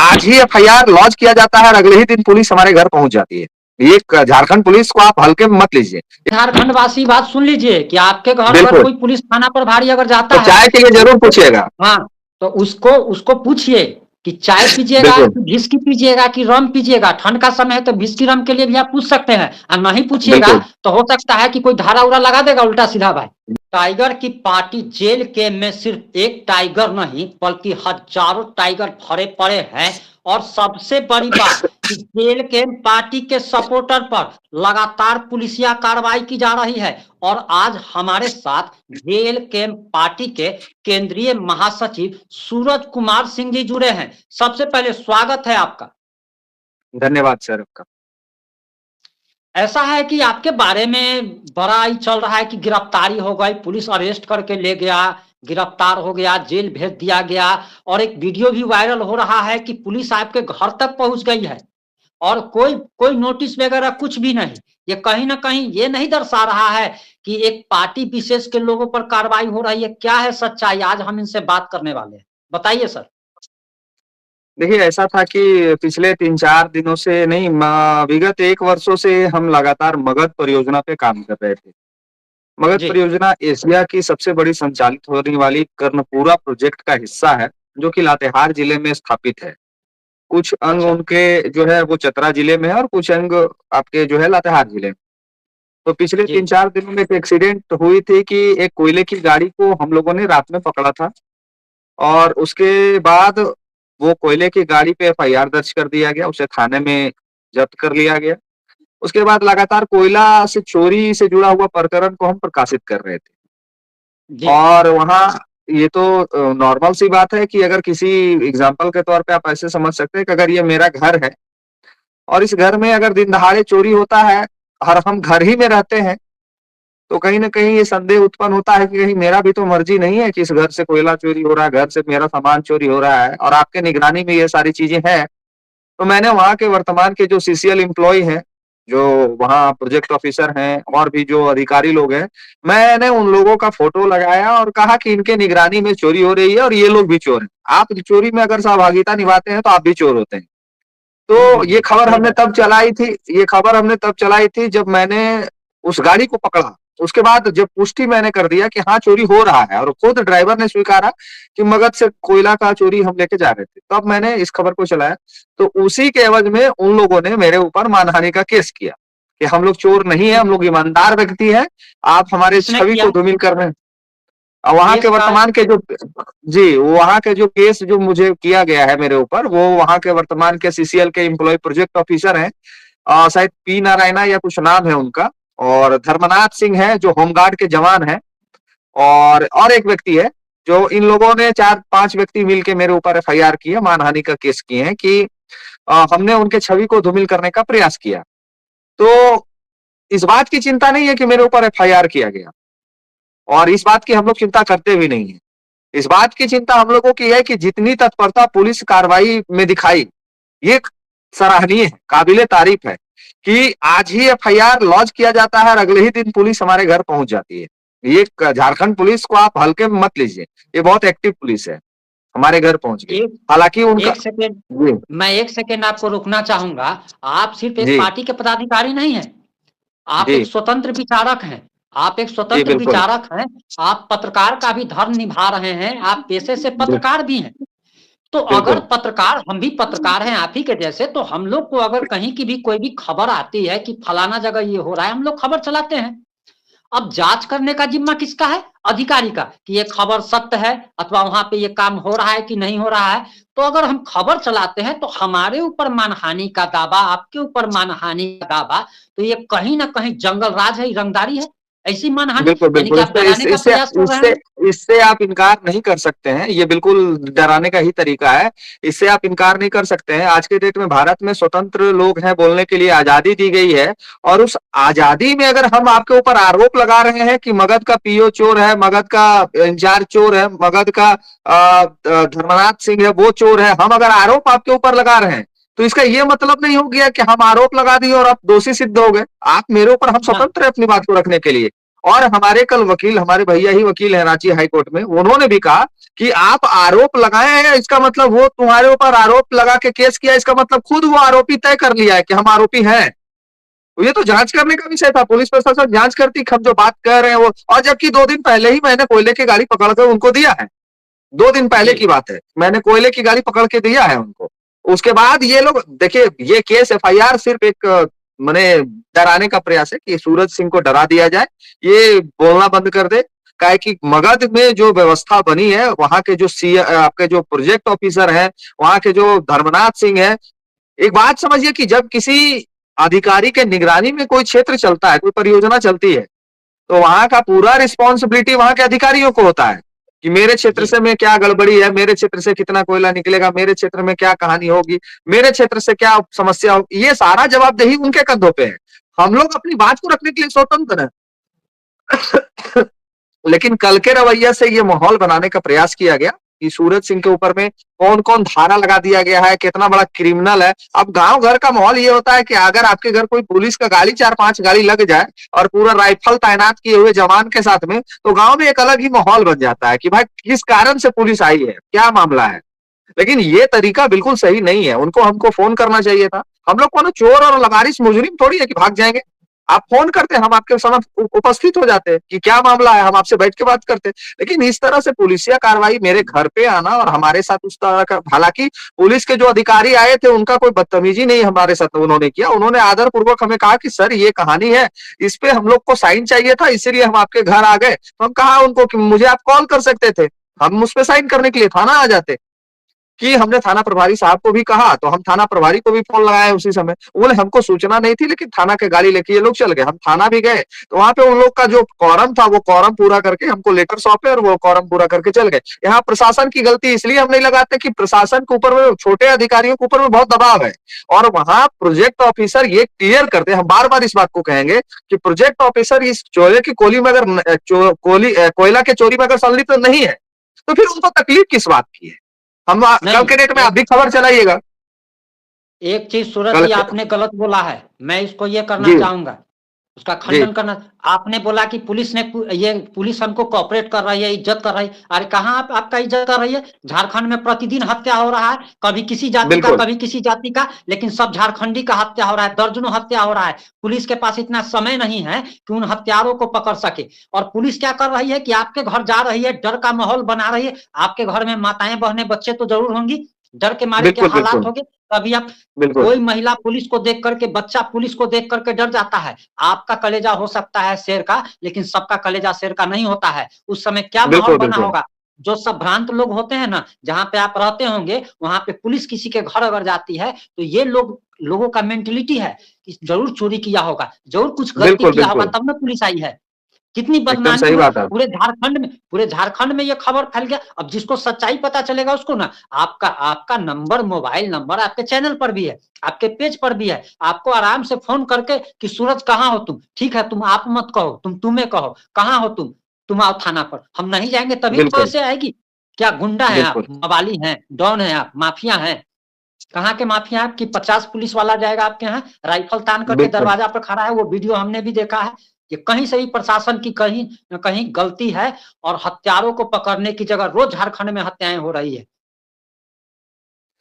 आज ही FIR launch किया जाता है और अगले ही दिन पुलिस हमारे घर पहुंच जाती है। ये झारखंड पुलिस को आप हल्के में मत लीजिए। झारखंड वासी बात सुन लीजिए कि आपके घर पर बिल्कुल। कोई पुलिस थाना प्रभारी अगर जाता तो है चाय के लिए जरूर पूछिएगा। हाँ, तो उसको उसको पूछिए कि चाय पीजिएगा बिल्कुल कि विस्की पीजिएगा कि रम पीजिएगा। ठंड का समय है तो विस्की रम के लिए भी आप पूछ सकते हैं, और नहीं पूछिएगा बिल्कुल। तो हो सकता है कि कोई धारा उरा लगा देगा उल्टा सीधा भाई। टाइगर की पार्टी जेल के में सिर्फ एक टाइगर नहीं बल्कि हजारों टाइगर भरे पड़े हैं। और सबसे बड़ी बात कि जेल के पार्टी के सपोर्टर पर लगातार पुलिसिया कार्रवाई की जा रही है। और आज हमारे साथ जेल के पार्टी के केंद्रीय महासचिव सूरज कुमार सिंह जी जुड़े हैं। सबसे पहले स्वागत है आपका। धन्यवाद सर आपका। ऐसा है कि आपके बारे में बड़ा ही चल रहा है कि गिरफ्तारी हो गई, पुलिस अरेस्ट करके ले गया, गिरफ्तार हो गया, जेल भेज दिया गया। और एक वीडियो भी वायरल हो रहा है कि पुलिस आपके घर तक पहुंच गई है और कोई कोई नोटिस वगैरह कुछ भी नहीं। ये कहीं ना कहीं ये नहीं दर्शा रहा है कि एक पार्टी विशेष के लोगों पर कार्रवाई हो रही है। क्या है सच्चाई? आज हम इनसे बात करने वाले हैं, बताइए सर। देखिए ऐसा था कि पिछले 3-4 दिनों से नहीं, विगत 1 वर्षों से हम लगातार मगध परियोजना पे काम कर रहे थे। मगध जी परियोजना एशिया की सबसे बड़ी संचालित होने वाली कर्णपुरा प्रोजेक्ट का हिस्सा है, जो कि लातेहार जिले में स्थापित है। कुछ अंग अच्छा। उनके जो है वो चतरा जिले में है और कुछ अंग आपके जो है लातेहार जिले में। तो पिछले जी 3-4 दिनों में एक एक्सीडेंट हुई थी कि एक कोयले की गाड़ी को हम लोगों ने रात में पकड़ा था और उसके बाद वो कोयले की गाड़ी पे एफआईआर दर्ज कर दिया गया, उसे थाने में जब्त कर लिया गया। उसके बाद लगातार कोयला से चोरी से जुड़ा हुआ प्रकरण को हम प्रकाशित कर रहे थे। जी और वहाँ ये तो नॉर्मल सी बात है कि अगर किसी एग्जाम्पल के तौर पे आप ऐसे समझ सकते हैं कि अगर ये मेरा घर है और इस घर में अगर दिन दहाड़े चोरी होता है और हम घर ही में रहते हैं, तो कहीं न कहीं ये संदेह उत्पन्न होता है कि कहीं मेरा भी तो मर्जी नहीं है कि इस घर से कोयला चोरी हो रहा है, घर से मेरा सामान चोरी हो रहा है और आपके निगरानी में ये सारी चीजें हैं। तो मैंने वहाँ के वर्तमान के जो सीसीएल एम्प्लॉयी हैं, जो वहाँ प्रोजेक्ट ऑफिसर हैं और भी जो अधिकारी लोग हैं, मैंने उन लोगों का फोटो लगाया और कहा कि इनके निगरानी में चोरी हो रही है और ये लोग भी चोर हैं। आप चोरी में अगर सहभागिता निभाते हैं तो आप भी चोर होते हैं। तो ये खबर सही हमने बात। तब चलाई थी, ये खबर हमने तब चलाई थी जब मैंने उस गाड़ी को पकड़ा। उसके बाद जब पुष्टि मैंने कर दिया कि हाँ चोरी हो रहा है और खुद ड्राइवर ने स्वीकारा कि मगध से कोयला का चोरी हम लेके जा रहे थे, तब मैंने इस खबर को चलाया। तो उसी के एवज में उन लोगों ने मेरे ऊपर मानहानि का केस किया कि हम लोग चोर नहीं है, हम लोग ईमानदार व्यक्ति हैं, आप हमारे किसने छवि किया को धूमिल कर रहे हैं। और वहाँ के केस का? वर्तमान के जो जी, वहाँ के जो केस जो मुझे किया गया है मेरे ऊपर, वो वहाँ के वर्तमान के सीसीएल के एम्प्लॉय प्रोजेक्ट ऑफिसर हैं। शायद पी नारायणा या कुछ नाम है उनका, और धर्मनाथ सिंह है जो होमगार्ड के जवान हैं, और एक व्यक्ति है। जो इन लोगों ने 4-5 व्यक्ति मिलके मेरे ऊपर एफआईआर की है, मानहानि का केस किए हैं कि हमने उनके छवि को धूमिल करने का प्रयास किया। तो इस बात की चिंता नहीं है कि मेरे ऊपर एफआईआर किया गया, और इस बात की हम लोग चिंता करते भी नहीं है। इस बात की चिंता हम लोगों की है कि जितनी तत्परता पुलिस कार्रवाई में दिखाई, ये सराहनीय है, काबिले तारीफ है कि आज ही एफआईआर लॉन्च किया जाता है और अगले ही दिन पुलिस हमारे घर पहुंच जाती है। ये झारखंड पुलिस को आप हल्के में मत लीजिए, ये बहुत एक्टिव पुलिस है, हमारे घर पहुंच गई। एक हालांकि उनका एक सेकेंड, जी मैं एक सेकेंड आपको रोकना चाहूंगा। आप सिर्फ एक जी पार्टी के पदाधिकारी नहीं हैं, आप एक जी स्वतंत्र विचारक हैं। आप एक जी स्वतंत्र बिल्कुल विचारक हैं। आप पत्रकार का भी धर्म निभा रहे हैं, आप पेशे से पत्रकार भी हैं। तो अगर बिल्कुल पत्रकार, हम भी पत्रकार हैं आप ही के जैसे, तो हम लोग को अगर कहीं की भी कोई भी खबर आती है कि फलाना जगह ये हो रहा है, हम लोग खबर चलाते हैं। अब जांच करने का जिम्मा किसका है? अधिकारी का, कि ये खबर सत्य है अथवा वहां पे ये काम हो रहा है कि नहीं हो रहा है। तो अगर हम खबर चलाते हैं तो हमारे ऊपर मानहानि का दावा, आपके ऊपर मानहानि का दावा, तो ये कहीं ना कहीं जंगल राज है, रंगदारी है। ऐसी मानहानि बिल्कुल यानी कि बिल्कुल आप इससे डराने का इससे प्रयास कर रहे इससे हैं। इससे आप इनकार नहीं कर सकते हैं, ये बिल्कुल डराने का ही तरीका है। इससे आप इनकार नहीं कर सकते हैं। आज के डेट में भारत में स्वतंत्र लोग हैं, बोलने के लिए आजादी दी गई है, और उस आजादी में अगर हम आपके ऊपर आरोप लगा रहे हैं कि मगध का पीओ चोर है, मगध का इंचार्ज चोर है, मगध का धर्मनाथ सिंह है वो चोर है, हम अगर आरोप आपके ऊपर लगा रहे हैं, तो इसका ये मतलब नहीं हो गया कि हम आरोप लगा दिए और आप दोषी सिद्ध हो गए। आप मेरे ऊपर, हम ना स्वतंत्र है अपनी बात को रखने के लिए। और हमारे कल वकील, हमारे भैया ही वकील है रांची हाई कोर्ट में, उन्होंने भी कहा कि आप आरोप लगाए हैं, इसका मतलब वो तुम्हारे ऊपर आरोप लगा के केस किया, इसका मतलब खुद वो आरोपी तय कर लिया है कि हम आरोपी हैं। तो ये तो जांच करने का विषय था, पुलिस प्रशासन जांच करती, हम जो बात कर रहे हैं वो। और जबकि 2 दिन पहले ही मैंने कोयले की गाड़ी पकड़ कर उनको दिया है, 2 दिन पहले जी की बात है, मैंने कोयले की गाड़ी पकड़ के दिया है उनको। उसके बाद ये लोग देखिए, ये केस एफआईआर सिर्फ एक माने डराने का प्रयास है कि सूरज सिंह को डरा दिया जाए, ये बोलना बंद कर दे। काहे कि मगध में जो व्यवस्था बनी है, वहां के जो आपके जो प्रोजेक्ट ऑफिसर हैं, वहां के जो धर्मनाथ सिंह है, एक बात समझिए कि जब किसी अधिकारी के निगरानी में कोई क्षेत्र चलता है, कोई परियोजना चलती है, तो वहां का पूरा रिस्पॉन्सिबिलिटी वहां के अधिकारियों को होता है कि मेरे क्षेत्र जी से में क्या गड़बड़ी है, मेरे क्षेत्र से कितना कोयला निकलेगा, मेरे क्षेत्र में क्या कहानी होगी, मेरे क्षेत्र से क्या समस्या होगी, ये सारा जवाबदेही उनके कंधों पे है। हम लोग अपनी बात को रखने के लिए स्वतंत्र हैं। लेकिन कल के रवैया से ये माहौल बनाने का प्रयास किया गया कि सूरज सिंह के ऊपर में कौन कौन धारा लगा दिया गया है, कितना बड़ा क्रिमिनल है। अब गांव घर का माहौल ये होता है कि अगर आपके घर कोई पुलिस का गाड़ी 4-5 गाड़ी लग जाए और पूरा राइफल तैनात किए हुए जवान के साथ में, तो गांव में एक अलग ही माहौल बन जाता है कि भाई किस कारण से पुलिस आई है, क्या मामला है। लेकिन ये तरीका बिल्कुल सही नहीं है, उनको हमको फोन करना चाहिए था। हम लोग को ना चोर और लवारिस मुजरिम थोड़ी है कि भाग जाएंगे। आप फोन करते, हम आपके समक्ष उपस्थित हो जाते कि क्या मामला है, हम आपसे बैठ के बात करते। लेकिन इस तरह से पुलिसिया कार्रवाई, मेरे घर पे आना और हमारे साथ उस तरह का, हालांकि पुलिस के जो अधिकारी आए थे उनका कोई बदतमीजी नहीं हमारे साथ उन्होंने किया, उन्होंने आदर पूर्वक हमें कहा कि सर ये कहानी है, इस पे हम लोग को साइन चाहिए था, इसीलिए हम आपके घर आ गए। तो हम कहा उनको कि मुझे आप कॉल कर सकते थे, हम उस पे साइन करने के लिए थाना आ जाते। कि हमने थाना प्रभारी साहब को भी कहा, तो हम थाना प्रभारी को भी फोन लगाए उसी समय, बोले हमको सूचना नहीं थी, लेकिन थाना के गाड़ी लेके ये लोग चल गए। हम थाना भी गए, तो वहां पे उन लोग का जो कॉरम था, वो कॉरम पूरा करके हमको लेटर सौंपे और वो कॉरम पूरा करके चल गए। यहाँ प्रशासन की गलती इसलिए हम नहीं लगाते कि प्रशासन के ऊपर में, छोटे अधिकारियों के ऊपर में बहुत दबाव है, और वहां प्रोजेक्ट ऑफिसर ये क्लियर करते, हम बार बार इस बात को कहेंगे कि प्रोजेक्ट ऑफिसर इस चोरी की कोली में अगर कोयला के चोरी में अगर संलिप्त नहीं है, तो फिर उनको तकलीफ किस बात की है। हम कल नहीं के डेट में आप एक भी खबर चलाइएगा। एक चीज सूरज कल जी के आपने गलत बोला है, मैं इसको ये करना जी चाहूंगा, उसका जी खंडन करना। आपने बोला कि पुलिस ने ये पुलिस हमको कॉपरेट कर रही है, इज्जत कर रही है। अरे कहाँ आपका इज्जत कर रही है? झारखंड में प्रतिदिन हत्या हो रहा है, कभी किसी जाति का बिल्कुल कभी किसी जाति का, लेकिन सब झारखंडी का हत्या हो रहा है, दर्जनों हत्या हो रहा है। पुलिस के पास इतना समय नहीं है कि उन हत्यारों को पकड़ सके। और पुलिस क्या कर रही है कि आपके घर जा रही है, डर का माहौल बना रही है। आपके घर में माताएं बहनें बच्चे तो जरूर होंगी, डर के मारे क्या बिल्कुल हालात बिल्कुल होंगे। कभी आप, बिल्कुल कोई महिला पुलिस को देख करके, बच्चा पुलिस को देख करके डर जाता है। आपका कलेजा हो सकता है शेर का, लेकिन सबका कलेजा शेर का नहीं होता है। उस समय क्या माहौल बिल्कुल बना बिल्कुल होगा? जो सब भ्रांत लोग होते हैं ना, जहां पे आप रहते होंगे, वहां पे पुलिस किसी के घर अगर जाती है, तो ये लोगों का मेंटेलिटी है कि जरूर चोरी किया होगा, जरूर कुछ गलती बिल्कुल किया होगा, बिल्कुल तब ना पुलिस आई है। कितनी एकदम बदनामी सही हुआ बात है। पूरे झारखंड में ये खबर फैल गया। अब जिसको सच्चाई पता चलेगा उसको ना, आपका आपका नंबर, मोबाइल नंबर आपके चैनल पर भी है, आपके पेज पर भी है। आपको आराम से फोन करके कि सूरज कहाँ हो तुम, ठीक है तुम आप मत कहो, तुम तुम्हें कहो, कहाँ हो तुम आओ थाना पर। हम नहीं जाएंगे तभी तो बिल्कुल ऐसे आएगी। क्या गुंडा है आप, बिल्कुल मवाली हैं, डॉन है आप, माफिया हैं? कहाँ के माफिया हैं कि 50 पुलिस वाला जाएगा आपके यहाँ, राइफल तान करके बिल्कुल दरवाजा पर खड़ा है? वो वीडियो हमने भी देखा है। ये कहीं से ही प्रशासन की कहीं न कहीं गलती है, और हत्यारों को पकड़ने की जगह रोज झारखंड में हत्याएं हो रही है।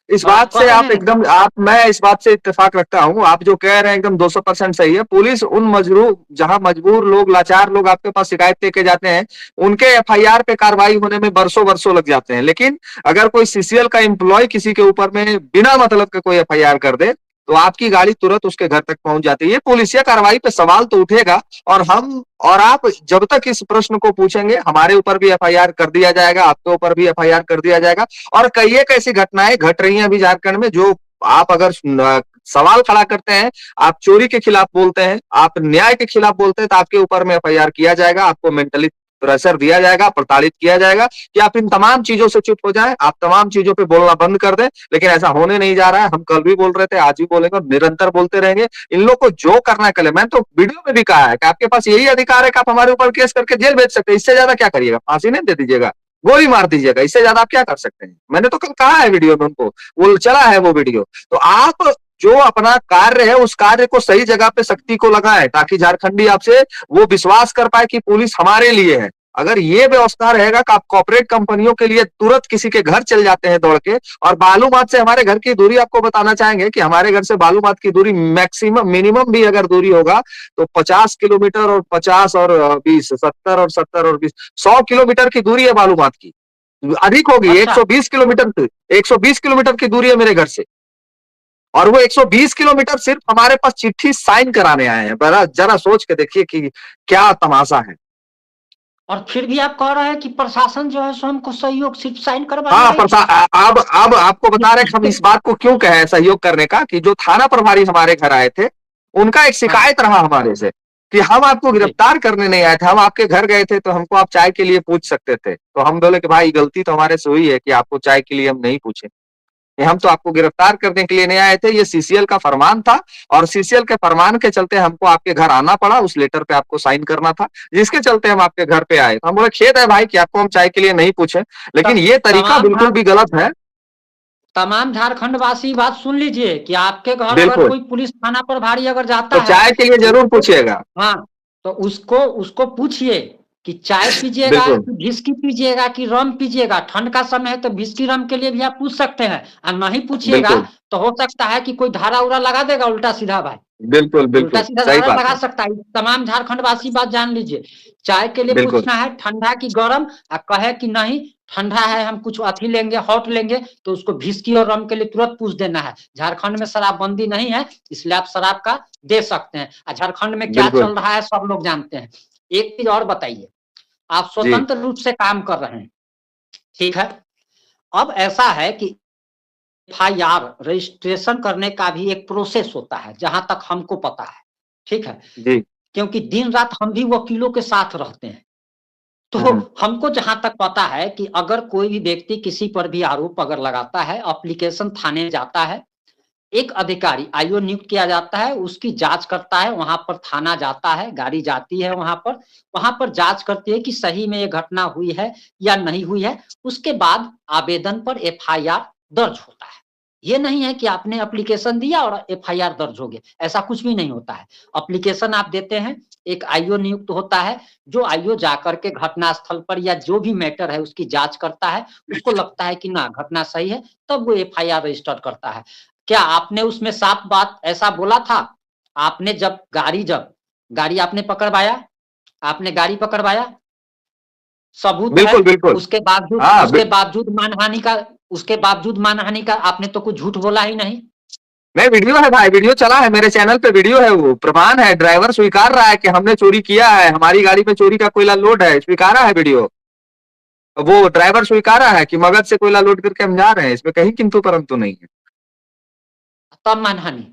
इस गलत बात कर से रहे आप हैं। एकदम, आप, मैं इस बात से इत्तेफाक रखता हूं, आप जो कह रहे हैं एकदम 200% सही है। पुलिस उन मजबूर, जहां मजबूर लोग, लाचार लोग आपके पास शिकायत लेके जाते हैं, उनके एफआईआर पे कार्रवाई होने में बरसों बरसों लग जाते हैं। लेकिन अगर कोई सीसीएल का एम्प्लॉय किसी के ऊपर में बिना मतलब के कोई एफआईआर कर दे, तो आपकी गाड़ी तुरंत उसके घर तक पहुंच जाती है। ये पुलिसिया कार्रवाई पे सवाल तो उठेगा, और हम और आप जब तक इस प्रश्न को पूछेंगे, हमारे ऊपर भी एफआईआर कर दिया जाएगा, आपके ऊपर भी एफआईआर कर दिया जाएगा। और कई एक ऐसी घटनाएं घट रही हैं अभी झारखंड में, जो आप अगर सवाल खड़ा करते हैं, आप चोरी के खिलाफ बोलते हैं, आप न्याय के खिलाफ बोलते हैं, तो आपके ऊपर में एफआईआर किया जाएगा, आपको मेंटली प्रेशर दिया जाएगा, प्रताड़ित किया जाएगा कि आप इन तमाम चीजों से चुप हो जाएं, आप तमाम चीजों पे बोलना बंद कर दें। लेकिन ऐसा होने नहीं जा रहा है। हम कल भी बोल रहे थे, आज भी बोलेंगे और निरंतर बोलते रहेंगे। इन लोग को जो करना है करें। मैंने तो वीडियो में भी कहा है कि आपके पास यही अधिकार है कि आप हमारे ऊपर केस करके जेल भेज सकते हैं। इससे ज्यादा क्या करिएगा? फांसी नहीं दे दीजिएगा, गोली मार दीजिएगा, इससे ज्यादा आप क्या कर सकते हैं? मैंने तो कल कहा है वीडियो में उनको, वो चला है वो वीडियो। तो आप जो अपना कार्य है उस कार्य को सही जगह पे शक्ति को लगाए, ताकि झारखंडी आपसे वो विश्वास कर पाए कि पुलिस हमारे लिए है। अगर ये व्यवस्था रहेगा कि आप कॉर्पोरेट कंपनियों के लिए तुरंत किसी के घर चल जाते हैं दौड़ के, और बालूमाथ से हमारे घर की दूरी आपको बताना चाहेंगे कि हमारे घर से बालूमाथ की दूरी मैक्सिमम मिनिमम भी अगर दूरी होगा तो 50 किलोमीटर, और 50 और 20, 70 और 70 और 20, 100 किलोमीटर की दूरी है बालूमाथ की। अधिक होगी, अच्छा 120 किलोमीटर, 120 किलोमीटर की दूरी है मेरे घर से। और वो 120 किलोमीटर सिर्फ हमारे पास चिट्ठी साइन कराने आए हैं। जरा जरा सोच के देखिए कि क्या तमाशा है। और फिर भी आप कह रहे हैं कि प्रशासन जो है सो हमको सहयोग सिर्फ साइन करवाने हाँ, आई थी। अब आपको बता रहे हैं हम इस बात को क्यों कहे सहयोग करने का, कि जो थाना प्रभारी हमारे घर आए थे, उनका एक हाँ शिकायत रहा हमारे से कि हम आपको जी गिरफ्तार करने नहीं आए थे, हम आपके घर गए थे तो हमको आप चाय के लिए पूछ सकते थे। तो हम बोले कि भाई गलती तो हमारे से हुई है कि आपको चाय के लिए हम नहीं पूछे, ये हम तो आपको गिरफ्तार करने के लिए नहीं आए थे, ये सीसीएल का फरमान था, और सीसीएल के फरमान के चलते हमको आपके घर आना पड़ा, उस लेटर पे आपको साइन करना था, जिसके चलते हम आपके घर पे आए। तो हम बोले खेद है भाई कि आपको हम चाय के लिए नहीं पूछे, लेकिन ये तरीका तमाम बिल्कुल भी गलत है। तमाम झारखंड वासी बात सुन लीजिए कि आपके घर अगर बिल्कुल, कोई पुलिस थाना प्रभारी अगर तो जाता है चाय के लिए तो जरूर पूछिएगा। हाँ, तो उसको उसको पूछिए कि चाय पीजिएगा बिल्कुल, कि विस्की पीजिएगा कि रम पीजिएगा। ठंड का समय है तो विस्की रम के लिए भी आप पूछ सकते हैं, और नहीं पूछिएगा बिल्कुल, तो हो सकता है कि कोई धारा उरा लगा देगा उल्टा सीधा भाई, बिल्कुल, उल्टा बिल्कुल, सीधा सही धारा बात लगा है। सकता है। तमाम झारखंड वासी बात जान लीजिए, चाय के लिए बिल्कुल, पूछना है ठंडा की गरम, कहे कि नहीं ठंडा है हम कुछ अथी लेंगे हॉट लेंगे, तो उसको विस्की और रम के लिए तुरंत पूछ देना है। झारखंड में शराबबंदी नहीं है, इसलिए आप शराब का दे सकते हैं, और झारखंड में क्या बिल्कुल, चल रहा है सब लोग जानते हैं। एक चीज और बताइए, आप जी, स्वतंत्र रूप से काम कर रहे हैं, ठीक है। अब ऐसा है कि एफआईआर रजिस्ट्रेशन करने का भी एक प्रोसेस होता है जहां तक हमको पता है, ठीक है। जी, क्योंकि दिन रात हम भी वकीलों के साथ रहते हैं, तो हुँ, हमको जहां तक पता है कि अगर कोई भी व्यक्ति किसी पर भी आरोप अगर लगाता है, एप्लीकेशन थाने जाता है, एक अधिकारी आईओ नियुक्त किया जाता है, उसकी जांच करता है, वहां पर थाना जाता है, गाड़ी जाती है वहां पर जांच करती है कि सही में ये घटना हुई है या नहीं हुई है। उसके बाद आवेदन पर एफआईआर दर्ज होता है। ये नहीं है कि आपने एप्लीकेशन दिया और एफआईआर दर्ज हो गया, ऐसा कुछ भी नहीं होता है। एप्लीकेशन आप देते हैं, एक आईओ नियुक्त होता है, जो आईओ जाकर के घटना स्थल पर या जो भी मैटर है उसकी जांच करता है, उसको लगता है कि ना घटना सही है, तब वो एफआईआर रजिस्टर करता है। क्या आपने उसमें साफ बात ऐसा बोला था? आपने जब गाड़ी आपने पकड़वाया, आपने गाड़ी पकड़वाया, सबूत है, बिल्कुल, बिल्कुल। हाँ, उसके बावजूद मानहानि का आपने तो कुछ झूठ बोला ही नहीं। नहीं, वीडियो है भाई, वीडियो चला है मेरे चैनल पे, वीडियो है, वो प्रमाण है, ड्राइवर स्वीकार रहा है कि हमने चोरी किया है, हमारी गाड़ी में चोरी का कोयला लोड है, स्वीकारा है वीडियो। वो ड्राइवर स्वीकारा है कि मगध से कोयला लोड करके हम जा रहे हैं, इसमें कहीं किंतु परंतु नहीं है। तब मानहानि,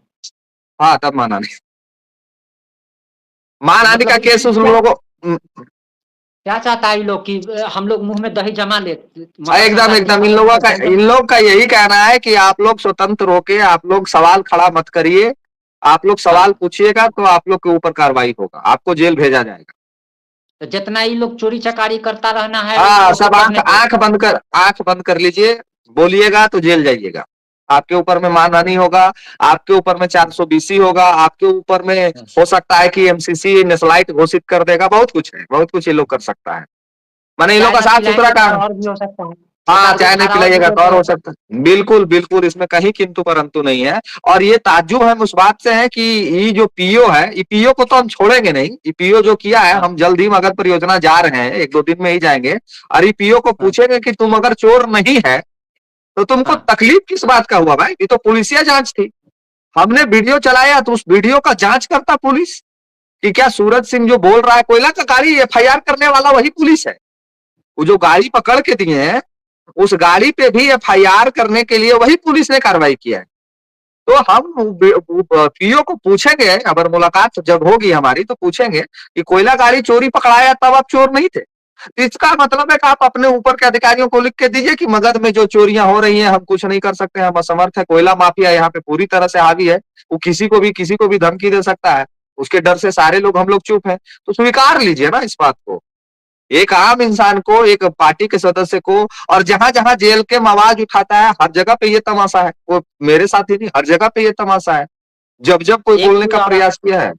हाँ, तब माना नहीं। मानहानि का मतलब केस उस क्या लोगों को क्या चाहता है ये लोग कि हम लोग मुंह में दही जमा ले, मकर एकदम संक्रांति एकदम खत्म हो दही इन जमा। लोग का यही कहना है कि आप लोग स्वतंत्र होके आप लोग सवाल खड़ा मत करिए, आप लोग सवाल हाँ, पूछिएगा तो आप लोग के ऊपर कार्रवाई होगा, आपको जेल भेजा जाएगा। तो जितना ये लोग चोरी चकारी करता रहना है इन हाँ, लोग को सब करने दो। आंख बंद कर लीजिए, बोलिएगा तो जेल जाइएगा। आपके ऊपर में मानहानि होगा, आपके ऊपर में 420 होगा, आपके ऊपर में हो सकता है कि एमसीसी नेशनलाइट घोषित कर देगा, बहुत कुछ है, बहुत कुछ ये लोग कर सकता है। माने इन लोग चाय का न साफ सुथरा पिलाएंगे तो काम। और भी हो सकता है, एक हाँ, आध गो चाय नहीं धारा और भी पिलाइएगा दे तो और हो देंगे। सकता है, बिल्कुल बिल्कुल, इसमें कहीं किंतु परंतु नहीं है। और ये ताज्जुब हम उस बात से है कि ये जो पीओ है, ये पीओ को तो हम छोड़ेंगे नहीं, ये पीओ जो किया है, हाँ हम जल्द ही मगध परियोजना जा रहे हैं, 1-2 दिन में ही जाएंगे, और ये पीओ को हाँ पूछेंगे कि तुम अगर चोर नहीं है तो तुमको हाँ तकलीफ किस बात का हुआ भाई, ये तो पुलिसिया जांच थी। हमने वीडियो चलाया तो उस वीडियो का जांच करता पुलिस, कि क्या सूरज सिंह जो बोल रहा है कोयला का गाड़ी, एफआईआर करने वाला वही पुलिस है। वो जो गाड़ी पकड़ के दिए हैं, उस गाड़ी पे भी एफआईआर करने के लिए वही पुलिस ने कार्रवाई किया है। तो हम पीओ को पूछेंगे, अगर मुलाकात जब होगी हमारी तो पूछेंगे कि कोयला गाड़ी चोरी पकड़ाया तब आप चोर नहीं थे। तो इसका मतलब है कि आप अपने ऊपर के अधिकारियों को लिख के दीजिए कि मगध में जो चोरियां हो रही हैं हम कुछ नहीं कर सकते, हम असमर्थ है, कोयला माफिया यहाँ पे पूरी तरह से हावी है, वो किसी को भी धमकी दे सकता है, उसके डर से सारे लोग हम लोग चुप हैं। तो स्वीकार लीजिए ना इस बात को। एक आम इंसान को, एक पार्टी के सदस्य को, और जहां-जहां जेल के में आवाज उठाता है, हर जगह पे ये तमाशा है। वो मेरे साथ ही नहीं, हर जगह पे ये तमाशा है। जब-जब कोई एक बोलने चीज का और प्रयास किया है।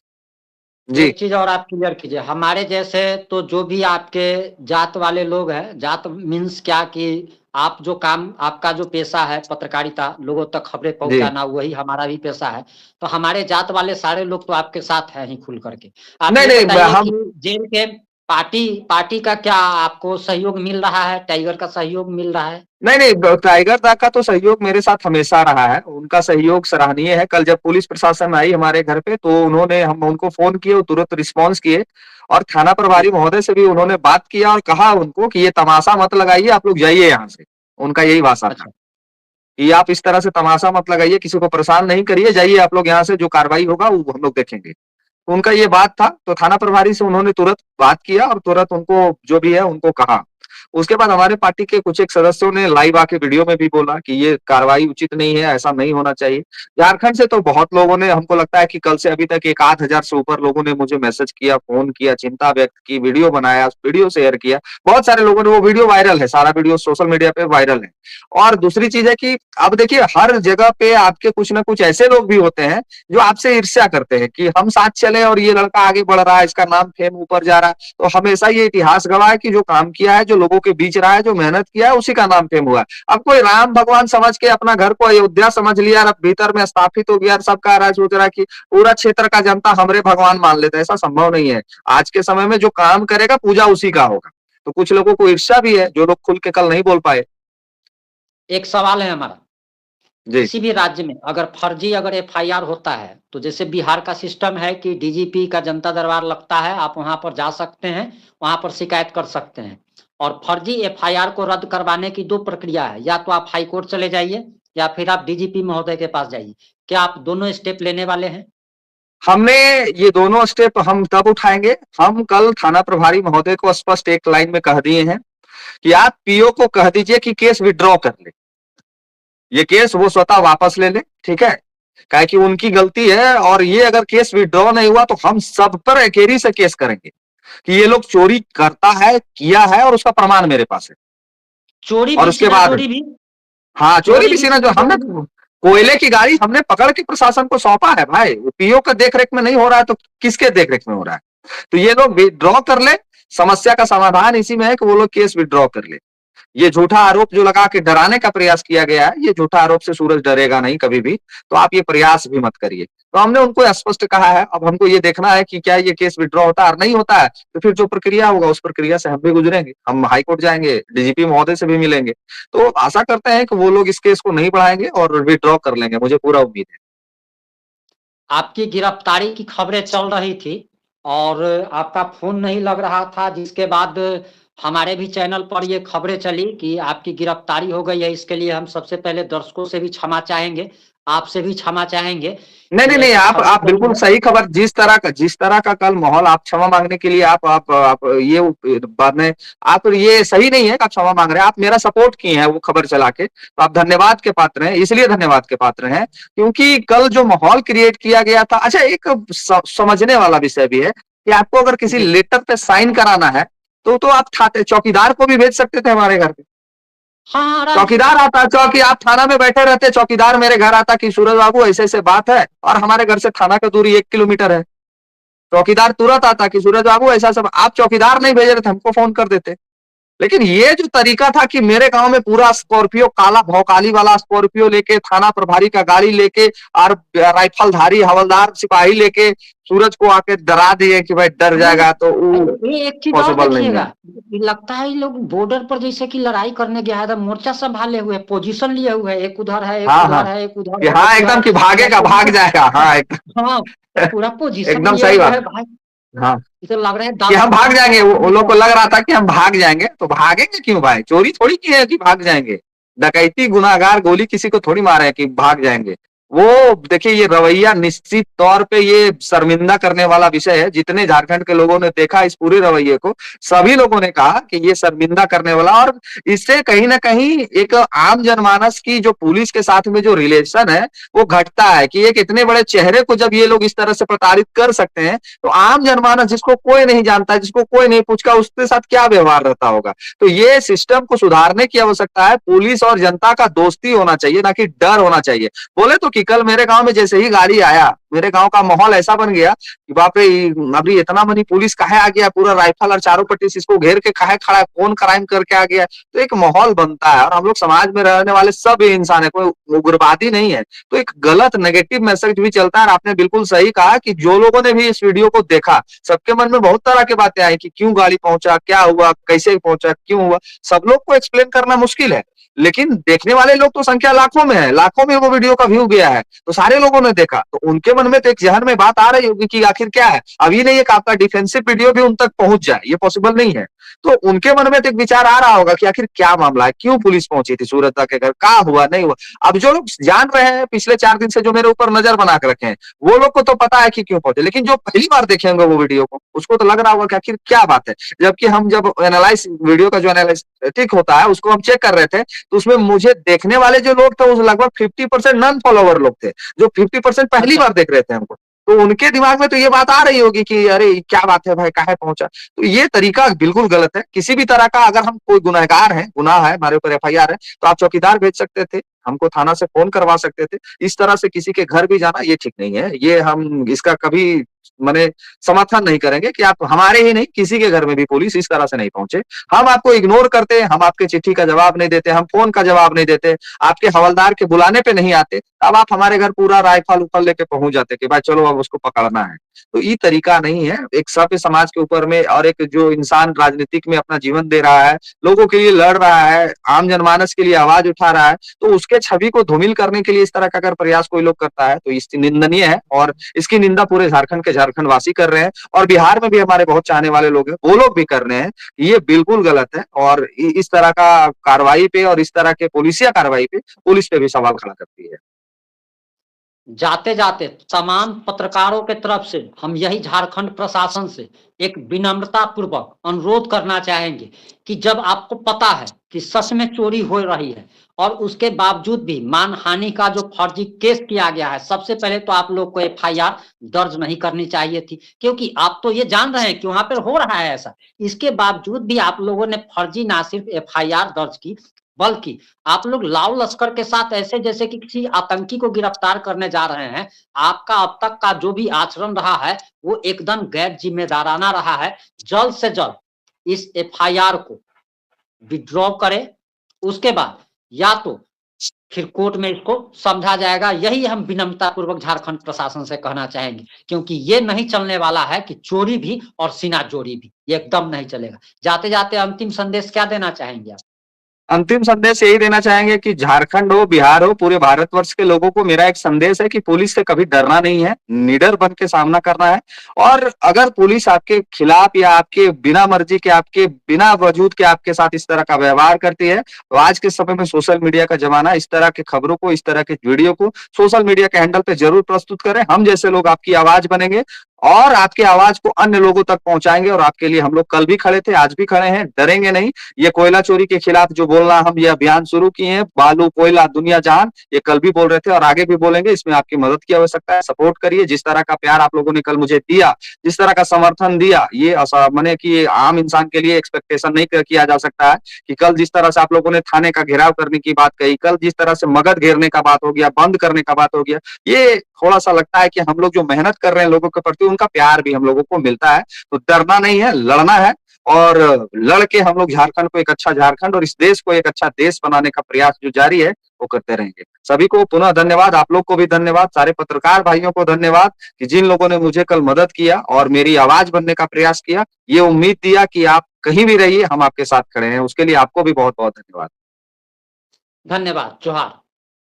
जी, एक चीज और आप क्लियर कीजिए, हमारे जैसे तो जो भी आपके जात वाले लोग हैं, जात मीन्स क्या कि आप जो काम, आपका जो पेशा है पत्रकारिता, लोगों तक खबरें जी। पहुंचाना, वही हमारा भी पेशा है। तो हमारे जात वाले सारे लोग तो आपके साथ हैं ही खुल करके। आप नहीं, ये नहीं, बताइए कि हम जेल के पार्टी पार्टी का क्या आपको सहयोग मिल रहा है, टाइगर का सहयोग मिल रहा है? नहीं, नहीं, टाइगर दा का तो सहयोग मेरे साथ हमेशा रहा है। उनका सहयोग सराहनीय है। कल जब पुलिस प्रशासन आई हमारे घर पे, तो उन्होंने हम उनको फ़ोन किए, वो तुरंत रिस्पॉन्स किए, और थाना प्रभारी महोदय से भी उन्होंने बात किया और कहा उनको कि ये तमाशा मत लगाइए, आप लोग जाइए यहाँ से। उनका यही भाषा था अच्छा। कि आप इस तरह से तमाशा मत लगाइए, किसी को परेशान नहीं करिए, जाइए आप लोग यहाँ से, जो कार्रवाई होगा वो हम लोग देखेंगे। उनका ये बात था, तो थाना प्रभारी से उन्होंने तुरंत बात किया और तुरंत उनको जो भी है उनको कहा। उसके बाद हमारे पार्टी के कुछ एक सदस्यों ने लाइव आके वीडियो में भी बोला कि ये कार्रवाई उचित नहीं है, ऐसा नहीं होना चाहिए। झारखंड से तो बहुत लोगों ने, हमको लगता है कि कल से अभी तक एक आध हजार से ऊपर लोगों ने मुझे मैसेज किया, फोन किया, चिंता व्यक्त की, वीडियो बनाया, वीडियो शेयर किया। बहुत सारे लोगों ने, वो वीडियो वायरल है, सारा वीडियो सोशल मीडिया पे वायरल है। और दूसरी चीज है कि अब देखिए, हर जगह पे आपके कुछ ना कुछ ऐसे लोग भी होते हैं जो आपसे ईर्ष्या करते हैं कि हम साथ चले और ये लड़का आगे बढ़ रहा है, इसका नाम फेम ऊपर जा रहा है। तो हमेशा ये इतिहास गवाह है कि जो काम किया है, जो लोगों के बीच रहा है, जो मेहनत किया है, उसी का नाम फेम हुआ है। अब कोई राम भगवान समझ के अपना घर को अयोध्या समझ लिया और भीतर में स्थापित हो गया, सबका राज सोच रहा है कि पूरा क्षेत्र का जनता हमरे भगवान मान लेता है। ऐसा संभव नहीं है। आज के समय में जो काम करेगा, पूजा उसी का होगा। तो कुछ लोगों को ईर्ष्या भी है, जो लोग खुल के कल नहीं बोल पाए। एक सवाल है हमारा, जी, किसी भी राज्य में अगर फर्जी अगर एफआईआर होता है, तो जैसे बिहार का सिस्टम है कि डीजीपी का जनता दरबार लगता है, आप वहां पर जा सकते हैं, वहां पर शिकायत कर सकते हैं। और फर्जी एफआईआर को रद्द करवाने की दो प्रक्रिया है, या तो आप हाई कोर्ट चले जाइए या फिर आप डीजीपी महोदय के पास जाइए। क्या आप दोनों स्टेप लेने वाले हैं? हमने ये दोनों स्टेप हम तब उठाएंगे, हम कल थाना प्रभारी महोदय को स्पष्ट एक लाइन में कह दिए हैं कि आप पीओ को कह दीजिए कि केस विड्रॉ कर ले, ये केस वो स्वतः वापस ले ले, ठीक है? काहे कि उनकी गलती है, और ये अगर केस विड्रॉ नहीं हुआ तो हम सब पर एकेरी से केस करेंगे कि ये लोग चोरी करता है, किया है, और उसका प्रमाण मेरे पास है। चोरी और भी, उसके सीना बाद, चोरी भी, हाँ, चोरी चोरी भी भी, सीना, जो सीना हमने चोरी भी। कोयले की गाड़ी हमने पकड़ के प्रशासन को सौंपा है भाई। पीओ के देखरेख में नहीं हो रहा है तो किसके देखरेख में हो रहा है? तो ये लोग विड्रॉ कर ले। समस्या का समाधान इसी में है कि वो लोग केस विड्रॉ कर ले। ये झूठा आरोप जो लगा के डराने का प्रयास किया गया है, ये झूठा आरोप से सूरज डरेगा नहीं कभी भी। तो आप ये प्रयास भी मत करिए। तो हमने उनको स्पष्ट कहा है। अब हमको ये देखना है कि क्या ये केस विड्रॉ होता है, और नहीं होता है तो फिर जो प्रक्रिया होगा उस प्रक्रिया से हम भी गुजरेंगे। हम हाई कोर्ट जाएंगे, डीजीपी महोदय से भी मिलेंगे। तो आशा करते हैं कि वो लोग इस केस को नहीं बढ़ाएंगे और विड्रॉ कर लेंगे, मुझे पूरा उम्मीद है। आपकी गिरफ्तारी की खबरें चल रही थी और आपका फोन नहीं लग रहा था, जिसके बाद हमारे भी चैनल पर ये खबरें चली कि आपकी गिरफ्तारी हो गई है। इसके लिए हम सबसे पहले दर्शकों से भी क्षमा चाहेंगे, आपसे भी क्षमा चाहेंगे नहीं, नहीं, कि नहीं, ऐसी खबरें आप चली बिल्कुल है। सही खबर, जिस तरह का कल माहौल, आप क्षमा मांगने के लिए, आप ये बाद में, आप ये सही नहीं है कि आप क्षमा मांग रहे हैं। आप मेरा सपोर्ट किए हैं वो खबर चला के, तो आप धन्यवाद के पात्र हैं। इसलिए धन्यवाद के पात्र हैं क्योंकि कल जो माहौल क्रिएट किया गया था। अच्छा, एक समझने वाला विषय भी है कि आपको अगर किसी जी। लेटर पे साइन कराना है, तो आप चौकीदार को भी भेज सकते थे हमारे घर पे। हाँ, आराम से। चौकीदार आता, चौकी आप थाना में बैठे रहते, चौकीदार मेरे घर आता कि सूरज बाबू ऐसे ऐसे बात है, और हमारे घर से थाना की दूरी 1 किलोमीटर है। चौकीदार तुरंत आता कि सूरज बाबू ऐसा सब, आप चौकीदार नहीं भेज रहे थे, हमको फोन कर देते। लेकिन ये जो तरीका था कि मेरे गांव में पूरा स्कॉर्पियो, काला भौकाली वाला स्कॉर्पियो लेके, थाना प्रभारी का गाड़ी लेके, और राइफलधारी हवलदार सिपाही लेके सूरज को आके डरा दिए कि भाई डर नहीं, जाएगा, तो वो ये एक चीज और पॉसिबल नहीं देखिएगा, है। ये लगता है ये लोग बॉर्डर पर जैसे कि लड़ाई करने गया है, मोर्चा संभाले हुए, पोजीशन लिए हुए हैं, एक उधर है, एक हाँ, हाँ, उधर है, एक उधर कि है, हाँ, एक एकदम उधर, कि पूरा भागेगा, भाग पोजीशन। जाएगा, हाँ, एकदम। हाँ, पूरा पोजीशन एकदम लिए सही हुए बात। है भाई। हाँ, ये तो लग रहा है कि हम भाग 10 15 जाएंगे, वो आदमी लोग का। को लग रहा था कि हम भाग जाएंगे। तो भागेंगे क्यों भाई? चोरी थोड़ी की है कि भाग जाएंगे। डकैती, गुनाहगार, गोली किसी को थोड़ी मारे हैं कि भाग जाएंगे। वो देखिए ये रवैया निश्चित तौर पे ये शर्मिंदा करने वाला विषय है। जितने झारखंड के लोगों ने देखा इस पूरे रवैये को, सभी लोगों ने कहा कि ये शर्मिंदा करने वाला, और इससे कहीं न कहीं एक आम जनमानस की जो पुलिस के साथ में जो रिलेशन है, वो घटता है कि एक इतने बड़े चेहरे को जब ये लोग इस तरह से प्रताड़ित कर सकते हैं, तो आम जनमानस जिसको कोई नहीं जानता, जिसको कोई नहीं पूछता, उसके साथ क्या व्यवहार रहता होगा। तो ये सिस्टम को सुधारने की आवश्यकता है। पुलिस और जनता का दोस्ती होना चाहिए, ना कि डर होना चाहिए। बोले तो कि कल मेरे गांव में जैसे ही गाड़ी आया, मेरे गांव का माहौल ऐसा बन गया कि बाप रे, अभी इतना मनी पुलिस काहे आ गया, पूरा राइफल और चारों पट्टी से इसको घेर के काहे खड़ा है, कौन क्राइम करके आ गया। तो एक माहौल बनता है, और हम लोग समाज में रहने वाले सब इंसान है, कोई उग्रवादी नहीं है। तो एक गलत नेगेटिव मैसेज भी चलता है। और आपने बिल्कुल सही कहा कि जो लोगों ने भी इस वीडियो को देखा, सबके मन में बहुत तरह की बातें आई कि क्यों गाड़ी पहुंचा, क्या हुआ, कैसे पहुंचा, क्यों हुआ। सब लोग को एक्सप्लेन करना मुश्किल है, लेकिन देखने वाले लोग तो संख्या लाखों में है, लाखों में वो वीडियो का व्यू गया है, तो सारे लोगों ने देखा, तो उनके मन में तो एक जहन में बात आ रही होगी कि आखिर क्या है। अभी नहीं, एक आपका डिफेंसिव वीडियो भी उन तक पहुंच जाए, ये पॉसिबल नहीं है। तो उनके मन में तो एक विचार आ रहा होगा कि आखिर क्या मामला है, क्यों पुलिस पहुंची थी सूरत के घर, क्या हुआ, नहीं हुआ। अब जो लोग जान रहे हैं, पिछले 4 दिन से जो मेरे ऊपर नजर बना के रखे हैं, वो लोग को तो पता है कि क्यों पहुंचे, लेकिन जो पहली बार देखेंगे वो वीडियो को, उसको तो लग रहा होगा कि आखिर क्या बात है। जबकि हम जब एनालाइज वीडियो का जो एनालिटिक होता है उसको हम चेक कर रहे थे, तो उसमें मुझे देखने वाले जो लोग थे, उस लगभग 50% नॉन फॉलोवर लोग थे, जो 50% पहली अच्छा। बार देख रहे थे हमको। तो उनके दिमाग में तो ये बात आ रही होगी कि अरे क्या बात है भाई, काहे पहुंचा। तो ये तरीका बिल्कुल गलत है। किसी भी तरह का अगर हम कोई गुनहगार है, गुनाह है, हमारे ऊपर एफआईआर है, तो आप चौकीदार भेज सकते थे, हमको थाना से फोन करवा सकते थे। इस तरह से किसी के घर भी जाना ये ठीक नहीं है। ये हम इसका कभी माने समर्थन नहीं करेंगे कि आप हमारे ही नहीं, किसी के घर में भी पुलिस इस तरह से नहीं पहुंचे। हम आपको इग्नोर करते, हम आपके चिट्ठी का जवाब नहीं देते, हम फोन का जवाब नहीं देते, आपके हवलदार के बुलाने पे नहीं आते, अब आप हमारे घर पूरा राइफल उफल लेके पहुंच जाते कि भाई चलो अब उसको पकड़ना है। तो ये तरीका नहीं है। एक सभ्य समाज के ऊपर में, और एक जो इंसान राजनीतिक में अपना जीवन दे रहा है, लोगों के लिए लड़ रहा है, आम जनमानस के लिए आवाज उठा रहा है, तो उसके छवि को धूमिल करने के लिए इस तरह का अगर प्रयास कोई लोग करता है, तो इस निंदनीय है। और इसकी निंदा पूरे झारखंड के झारखंड वासी कर रहे हैं, और बिहार में भी हमारे बहुत चाहने वाले लोग हैं, वो लोग भी कर रहे हैं। ये बिल्कुल गलत है, और इस तरह का कार्रवाई पे और इस तरह के पुलिसिया कार्रवाई पे पुलिस पे भी सवाल खड़ा करती है। जाते जाते तमाम पत्रकारों के तरफ से हम यही झारखंड प्रशासन से एक विनम्रता पूर्वक अनुरोध करना चाहेंगे कि जब आपको पता है कि सच में चोरी हो रही है, और उसके बावजूद भी मानहानि का जो फर्जी केस किया गया है, सबसे पहले तो आप लोग को एफआईआर दर्ज नहीं करनी चाहिए थी, क्योंकि आप तो ये जान रहे हैं कि वहां पर हो रहा है ऐसा। इसके बावजूद भी आप लोगों ने फर्जी ना सिर्फ एफआईआर दर्ज की, बल्कि आप लोग लाव लश्कर के साथ ऐसे जैसे कि किसी आतंकी को गिरफ्तार करने जा रहे हैं। आपका अब तक का जो भी आचरण रहा है वो एकदम गैर जिम्मेदाराना रहा है। जल्द से जल्द इस एफआईआर को विड्रॉ करें, उसके बाद या तो फिर कोर्ट में इसको समझा जाएगा। यही हम विनम्रता पूर्वक झारखंड प्रशासन से कहना चाहेंगे, क्योंकि ये नहीं चलने वाला है कि चोरी भी और सीना चोरी भी, ये एकदम नहीं चलेगा। जाते जाते अंतिम संदेश क्या देना चाहेंगे आप? अंतिम संदेश यही देना चाहेंगे कि झारखंड हो, बिहार हो, पूरे भारतवर्ष के लोगों को मेरा एक संदेश है कि पुलिस से कभी डरना नहीं है, निडर बन के सामना करना है। और अगर पुलिस आपके खिलाफ या आपके बिना मर्जी के, आपके बिना वजूद के आपके साथ इस तरह का व्यवहार करती है, तो आज के समय में सोशल मीडिया का जमाना, इस तरह के खबरों को, इस तरह के वीडियो को सोशल मीडिया के हैंडल पे जरूर प्रस्तुत करें। हम जैसे लोग आपकी आवाज बनेंगे और आपकी आवाज को अन्य लोगों तक पहुंचाएंगे। और आपके लिए हम लोग कल भी खड़े थे, आज भी खड़े हैं, डरेंगे नहीं। ये कोयला चोरी के खिलाफ जो बोलना हम ये अभियान शुरू किए हैं, बालू कोयला दुनिया जहान, ये कल भी बोल रहे थे और आगे भी बोलेंगे। इसमें आपकी मदद की आवश्यकता है, सपोर्ट करिए। जिस तरह का प्यार आप लोगों ने कल मुझे दिया, जिस तरह का समर्थन दिया, ये माने कि आम इंसान के लिए एक्सपेक्टेशन नहीं किया जा सकता है कि कल जिस तरह से आप लोगों ने थाने का घेराव करने की बात कही, कल जिस तरह से मगध घेरने का बात हो गया, बंद करने का बात हो गया, ये थोड़ा सा लगता है कि हम लोग जो मेहनत कर रहे हैं लोगों के प्रति, उनका प्यार भी हम लोगों को मिलता है। तो डरना नहीं है, लड़ना है, और लड़ के हम लोग झारखंड को एक अच्छा झारखंड और इस देश को एक अच्छा देश बनाने का प्रयास जो जारी है वो करते रहेंगे। सभी को पुनः धन्यवाद, आप लोग को भी धन्यवाद, सारे पत्रकार भाइयों को धन्यवाद कि जिन लोगों ने मुझे कल मदद किया और मेरी आवाज बनने का प्रयास किया, ये उम्मीद दिया कि आप कहीं भी रहिए, हम आपके साथ खड़े हैं। उसके लिए आपको भी बहुत बहुत धन्यवाद। धन्यवाद। जोहार।